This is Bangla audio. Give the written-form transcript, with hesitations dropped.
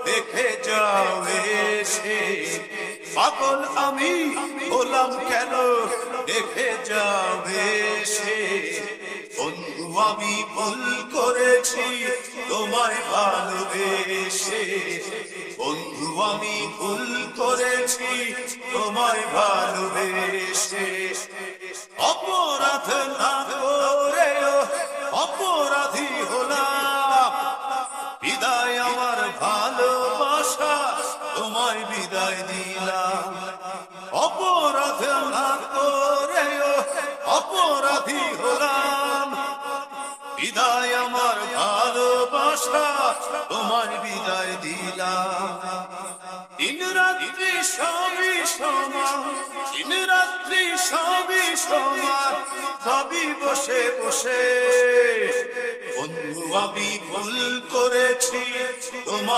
দেখে যাও এসে। পাগল আমি হলাম কেন দেখে যাও এসে। বন্ধু আমি ভুল করেছি তোমায় ভালোবেসে। বন্ধু আমি ভুল করেছি তোমায় ভালোবেসে। অপরাধ না করেও অপরাধী হলাম। বিদায় আমার ভালোবাসা তোমায় বিদায় দিলাম। অপরাধ না করেও অপরাধী হলাম। বিদায় আমার ভালোবাসা তোমায় বিদায় দিলাম। দিন রাত্রি সবই সমান, দিন রাত্রি সবই সমান, সবই বসে বসে। বন্ধু আমি ভুল করেছি তোমায়